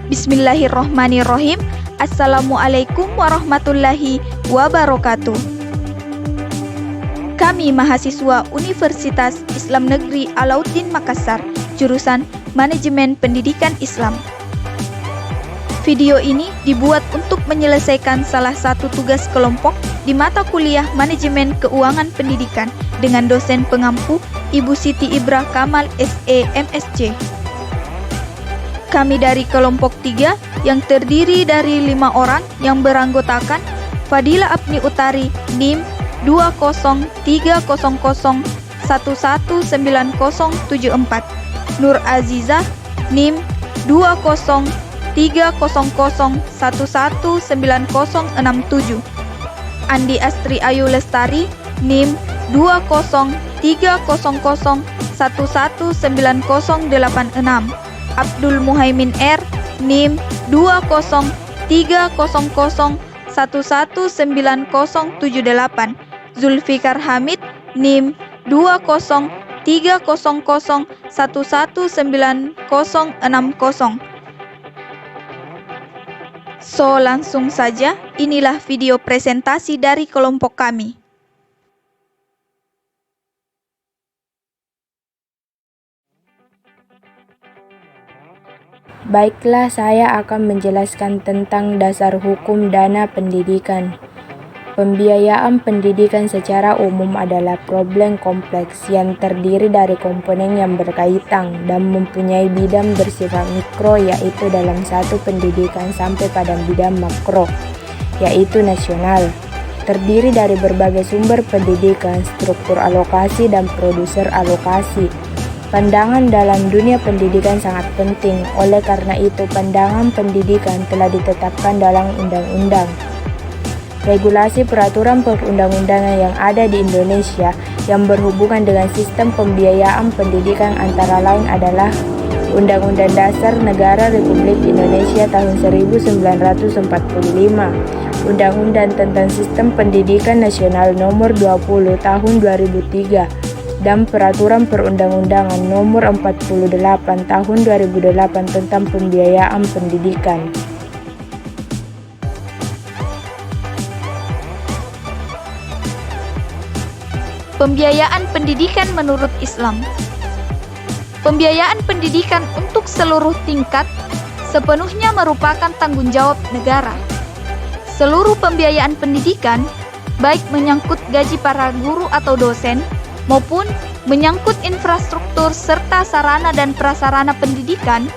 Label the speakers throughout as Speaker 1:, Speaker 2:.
Speaker 1: Bismillahirrohmanirrohim. Assalamualaikum warahmatullahi wabarakatuh. Kami mahasiswa Universitas Islam Negeri Alauddin Makassar, jurusan Manajemen Pendidikan Islam. Video ini dibuat untuk menyelesaikan salah satu tugas kelompok di mata kuliah Manajemen Keuangan Pendidikan dengan dosen pengampu Ibu Siti Ibrah Kamal SE MSc. Kami dari kelompok 3 yang terdiri dari 5 orang yang beranggotakan Fadila Apni Utari NIM 20300119074, Nur Azizah NIM 20300119067, Andi Astri Ayu Lestari NIM 20300119086, Abdul Muhaimin R NIM 20300119078, Zulfikar Hamid NIM 20300119060. So, langsung saja, inilah video presentasi dari kelompok kami.
Speaker 2: Baiklah, saya akan menjelaskan tentang dasar hukum dana pendidikan. Pembiayaan pendidikan secara umum adalah problem kompleks yang terdiri dari komponen yang berkaitan dan mempunyai bidang bersifat mikro, yaitu dalam satu pendidikan, sampai pada bidang makro, yaitu nasional. Terdiri dari berbagai sumber pendidikan, struktur alokasi, dan produser alokasi. Pandangan dalam dunia pendidikan sangat penting, oleh karena itu pandangan pendidikan telah ditetapkan dalam undang-undang. Regulasi peraturan perundang-undangan yang ada di Indonesia yang berhubungan dengan sistem pembiayaan pendidikan antara lain adalah Undang-Undang Dasar Negara Republik Indonesia tahun 1945, Undang-Undang tentang Sistem Pendidikan Nasional Nomor 20 Tahun 2003, dan Peraturan Perundang-undangan Nomor 48 Tahun 2008 tentang Pembiayaan Pendidikan.
Speaker 1: Pembiayaan pendidikan menurut Islam. Pembiayaan pendidikan untuk seluruh tingkat sepenuhnya merupakan tanggung jawab negara. Seluruh pembiayaan pendidikan, baik menyangkut gaji para guru atau dosen, maupun menyangkut infrastruktur serta sarana dan prasarana pendidikan,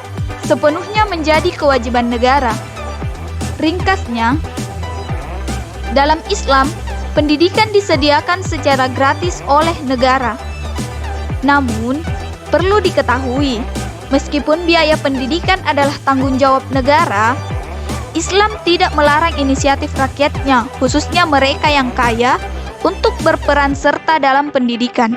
Speaker 1: sepenuhnya menjadi kewajiban negara. Ringkasnya, dalam Islam, pendidikan disediakan secara gratis oleh negara. Namun, perlu diketahui, meskipun biaya pendidikan adalah tanggung jawab negara, Islam tidak melarang inisiatif rakyatnya, khususnya mereka yang kaya, untuk berperan serta dalam pendidikan.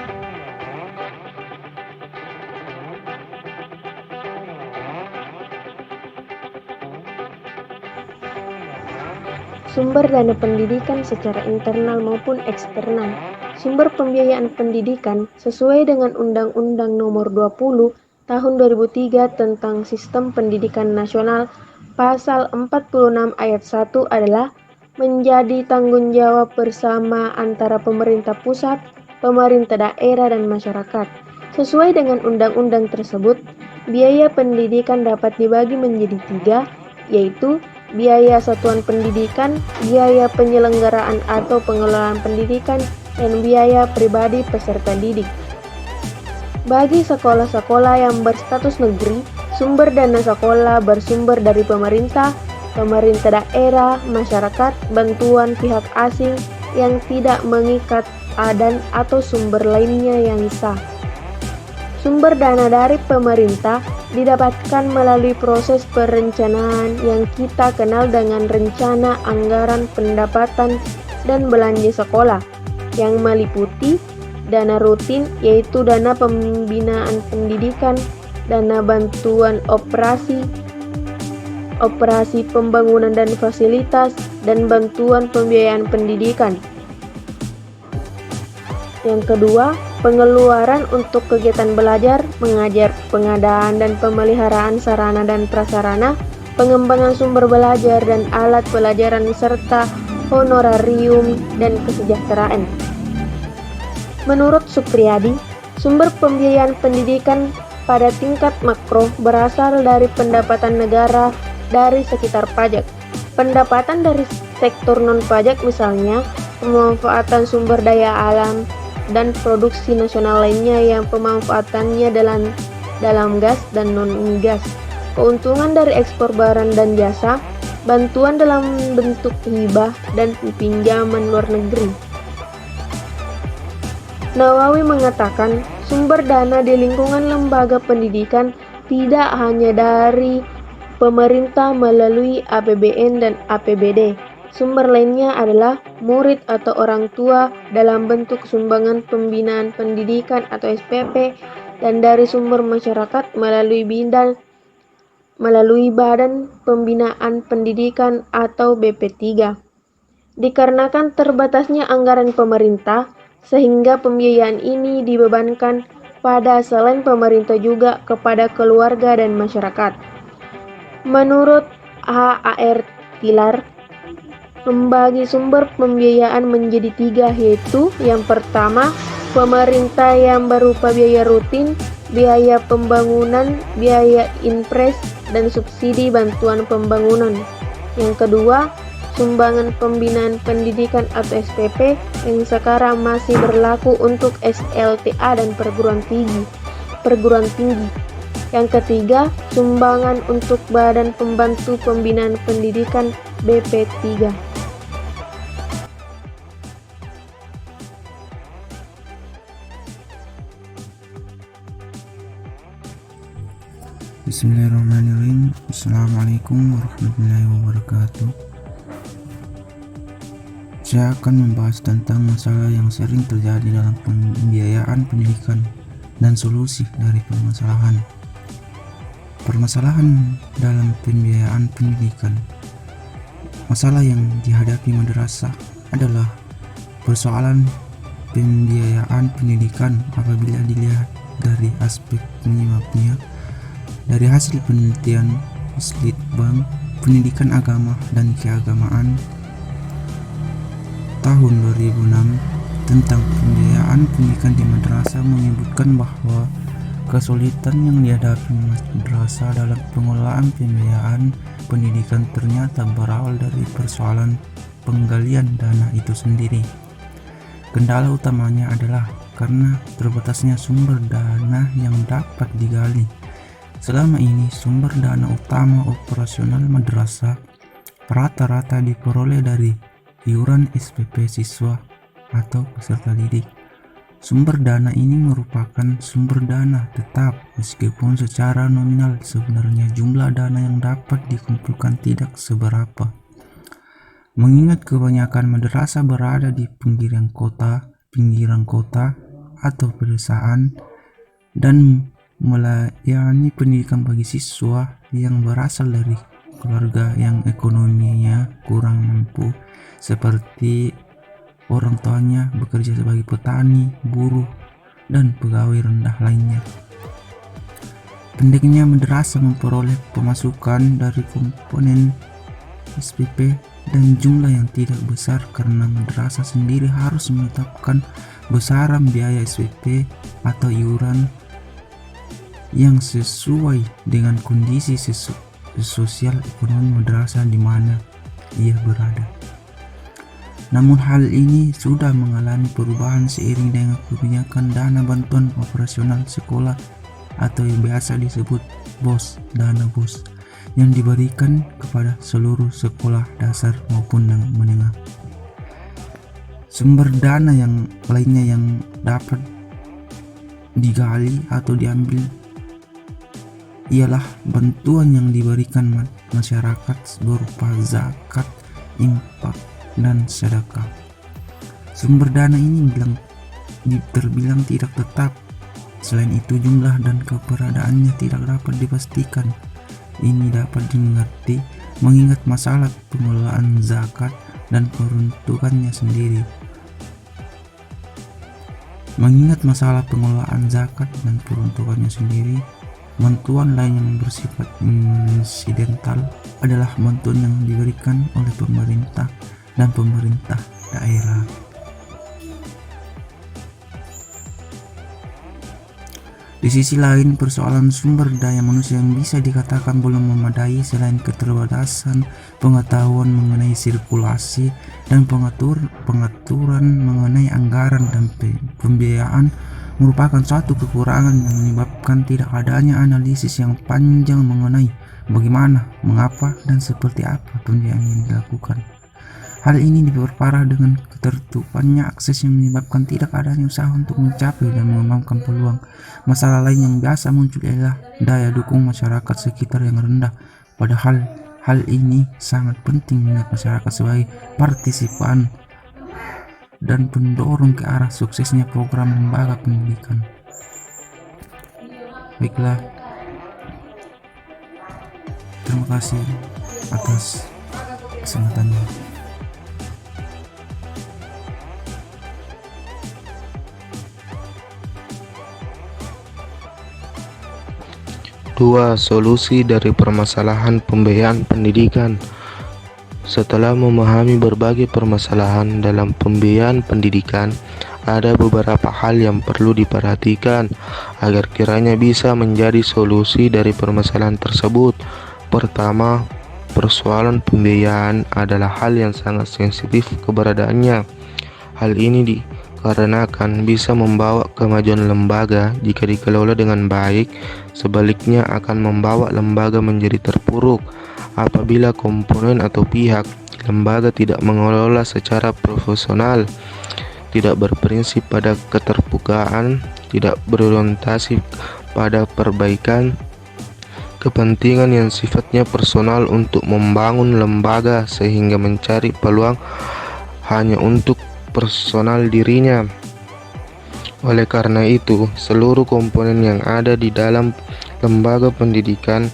Speaker 3: Sumber dana pendidikan secara internal maupun eksternal. Sumber pembiayaan pendidikan sesuai dengan Undang-Undang Nomor 20 Tahun 2003 tentang Sistem Pendidikan Nasional Pasal 46 Ayat 1 adalah menjadi tanggung jawab bersama antara pemerintah pusat, pemerintah daerah, dan masyarakat. Sesuai dengan undang-undang tersebut, biaya pendidikan dapat dibagi menjadi 3, yaitu biaya satuan pendidikan, biaya penyelenggaraan atau pengelolaan pendidikan, dan biaya pribadi peserta didik. Bagi sekolah-sekolah yang berstatus negeri, sumber dana sekolah bersumber dari pemerintah daerah, masyarakat, bantuan pihak asing yang tidak mengikat, dan atau sumber lainnya yang sah. Sumber dana dari pemerintah didapatkan melalui proses perencanaan yang kita kenal dengan rencana anggaran pendapatan dan belanja sekolah, yang meliputi dana rutin, yaitu dana pembinaan pendidikan, dana bantuan operasi pembangunan dan fasilitas, dan bantuan pembiayaan pendidikan. Yang kedua, pengeluaran untuk kegiatan belajar, mengajar, pengadaan dan pemeliharaan sarana dan prasarana pengembangan sumber belajar dan alat pelajaran serta honorarium dan kesejahteraan. Menurut Supriyadi, sumber pembiayaan pendidikan pada tingkat makro berasal dari pendapatan negara dari sekitar pajak, pendapatan dari sektor non-pajak misalnya pemanfaatan sumber daya alam dan produksi nasional lainnya yang pemanfaatannya dalam gas dan non-gas, keuntungan dari ekspor barang dan jasa, bantuan dalam bentuk hibah dan pinjaman luar negeri. Nawawi mengatakan, sumber dana di lingkungan lembaga pendidikan tidak hanya dari pemerintah melalui APBN dan APBD. Sumber lainnya adalah murid atau orang tua dalam bentuk sumbangan pembinaan pendidikan atau SPP dan dari sumber masyarakat melalui Badan Pembinaan Pendidikan atau BP3. Dikarenakan terbatasnya anggaran pemerintah, sehingga pembiayaan ini dibebankan pada selain pemerintah juga kepada keluarga dan masyarakat. Menurut H.A.R. Tilar, membagi sumber pembiayaan menjadi 3, yaitu yang pertama, pemerintah yang berupa biaya rutin, biaya pembangunan, biaya impres, dan subsidi bantuan pembangunan. Yang kedua, sumbangan pembinaan pendidikan atau SPP yang sekarang masih berlaku untuk SLTA dan perguruan tinggi. Yang ketiga, sumbangan untuk Badan Pembantu Pembinaan Pendidikan BP3.
Speaker 4: Bismillahirrahmanirrahim. Assalamualaikum warahmatullahi wabarakatuh. Saya akan membahas tentang masalah yang sering terjadi dalam pembiayaan pendidikan dan solusi dari permasalahan. Permasalahan dalam pembiayaan pendidikan. Masalah yang dihadapi madrasah adalah persoalan pembiayaan pendidikan apabila dilihat dari aspek penyebabnya. Dari hasil penelitian Litbang Pendidikan Agama dan Keagamaan tahun 2006 tentang pembiayaan pendidikan di madrasah menyebutkan bahwa kesulitan yang dihadapi madrasah dalam pengelolaan pembiayaan pendidikan ternyata berawal dari persoalan penggalian dana itu sendiri. Kendala utamanya adalah karena terbatasnya sumber dana yang dapat digali. Selama ini sumber dana utama operasional madrasah rata-rata diperoleh dari iuran SPP siswa atau peserta didik. Sumber dana ini merupakan sumber dana tetap meskipun secara nominal sebenarnya jumlah dana yang dapat dikumpulkan tidak seberapa. Mengingat kebanyakan madrasah berada di pinggiran kota atau pedesaan dan melayani pendidikan bagi siswa yang berasal dari keluarga yang ekonominya kurang mampu, seperti orang tuanya bekerja sebagai petani, buruh, dan pegawai rendah lainnya. Pendeknya madrasah memperoleh pemasukan dari komponen SPP dan jumlah yang tidak besar karena madrasah sendiri harus menetapkan besaran biaya SPP atau iuran yang sesuai dengan kondisi sosial ekonomi madrasah di mana ia berada. Namun hal ini sudah mengalami perubahan seiring dengan kebijakan dana bantuan operasional sekolah atau yang biasa disebut dana BOS yang diberikan kepada seluruh sekolah dasar maupun yang menengah. Sumber dana yang lainnya yang dapat digali atau diambil ialah bantuan yang diberikan masyarakat berupa zakat, infak, dan sedekah. Sumber dana ini terbilang tidak tetap. Selain itu jumlah dan keberadaannya tidak dapat dipastikan. Ini dapat dimengerti mengingat masalah pengelolaan zakat dan peruntukannya sendiri. Bantuan lain yang bersifat insidental adalah bantuan yang diberikan oleh pemerintah dan pemerintah daerah. Di sisi lain, persoalan sumber daya manusia yang bisa dikatakan belum memadai selain keterbatasan pengetahuan mengenai sirkulasi dan pengaturan mengenai anggaran dan pembiayaan merupakan suatu kekurangan yang menyebabkan tidak adanya analisis yang panjang mengenai bagaimana, mengapa, dan seperti apa pembiayaan yang dilakukan. Hal ini diperparah dengan ketertutupannya akses yang menyebabkan tidak adanya usaha untuk mencapai dan mengembangkan peluang. Masalah lain yang biasa muncul adalah daya dukung masyarakat sekitar yang rendah. Padahal hal ini sangat penting mengingat masyarakat sebagai partisipan dan pendorong ke arah suksesnya program lembaga pendidikan. Baiklah, terima kasih atas kesempatannya.
Speaker 5: Dua, solusi dari permasalahan pembiayaan pendidikan. Setelah memahami berbagai permasalahan dalam pembiayaan pendidikan, ada beberapa hal yang perlu diperhatikan agar kiranya bisa menjadi solusi dari permasalahan tersebut. Pertama, persoalan pembiayaan adalah hal yang sangat sensitif keberadaannya. Hal ini dikarenakan bisa membawa kemajuan lembaga jika dikelola dengan baik, sebaliknya akan membawa lembaga menjadi terpuruk apabila komponen atau pihak lembaga tidak mengelola secara profesional, tidak berprinsip pada keterbukaan, tidak berorientasi pada perbaikan, kepentingan yang sifatnya personal untuk membangun lembaga sehingga mencari peluang hanya untuk personal dirinya. Oleh karena itu, seluruh komponen yang ada di dalam lembaga pendidikan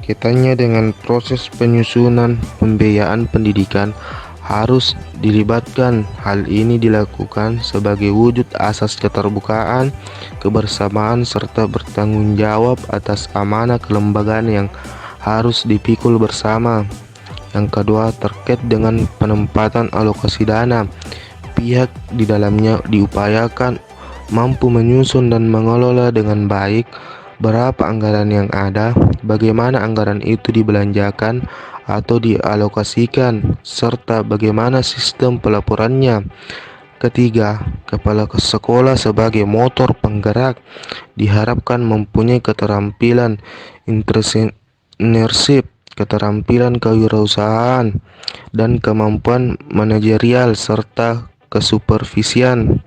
Speaker 5: kaitannya dengan proses penyusunan pembiayaan pendidikan harus dilibatkan. Hal ini dilakukan sebagai wujud asas keterbukaan, kebersamaan, serta bertanggung jawab atas amanah kelembagaan yang harus dipikul bersama. Yang kedua, terkait dengan penempatan alokasi dana. Pihak di dalamnya diupayakan mampu menyusun dan mengelola dengan baik berapa anggaran yang ada, bagaimana anggaran itu dibelanjakan atau dialokasikan, serta bagaimana sistem pelaporannya. Ketiga, kepala sekolah sebagai motor penggerak diharapkan mempunyai keterampilan entrepreneurship, keterampilan kewirausahaan, dan kemampuan manajerial serta kesupervisian.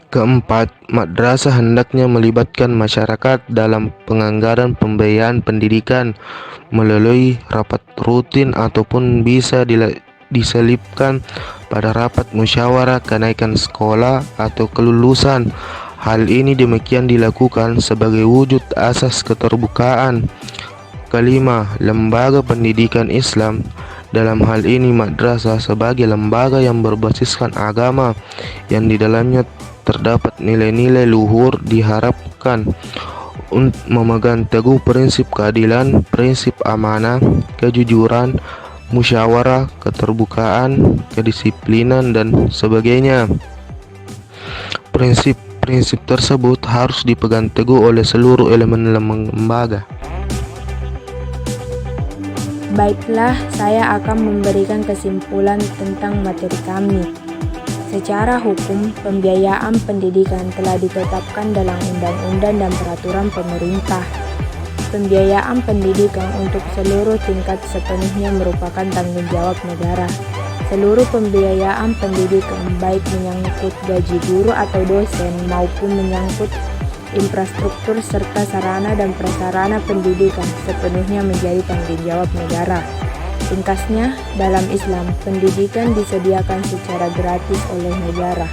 Speaker 5: Keempat, madrasah hendaknya melibatkan masyarakat dalam penganggaran pembiayaan pendidikan melalui rapat rutin ataupun bisa diselipkan pada rapat musyawarah kenaikan sekolah atau kelulusan. Hal ini demikian dilakukan sebagai wujud asas keterbukaan. Kelima, lembaga pendidikan Islam. Dalam hal ini madrasah sebagai lembaga yang berbasiskan agama yang di dalamnya terdapat nilai-nilai luhur diharapkan untuk memegang teguh prinsip keadilan, prinsip amanah, kejujuran, musyawarah, keterbukaan, kedisiplinan, dan sebagainya. Prinsip-prinsip tersebut harus dipegang teguh oleh seluruh elemen lembaga.
Speaker 2: Baiklah, saya akan memberikan kesimpulan tentang materi kami. Secara hukum, pembiayaan pendidikan telah ditetapkan dalam undang-undang dan peraturan pemerintah. Pembiayaan pendidikan untuk seluruh tingkat sepenuhnya merupakan tanggung jawab negara. Seluruh pembiayaan pendidikan, baik menyangkut gaji guru atau dosen maupun menyangkut infrastruktur serta sarana dan prasarana pendidikan, sepenuhnya menjadi tanggung jawab negara. Ringkasnya, dalam Islam, pendidikan disediakan secara gratis oleh negara.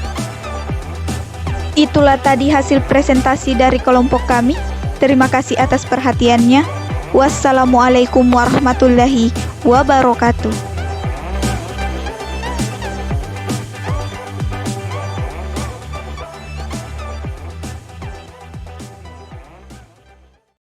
Speaker 1: Itulah tadi hasil presentasi dari kelompok kami. Terima kasih atas perhatiannya. Wassalamualaikum warahmatullahi wabarakatuh.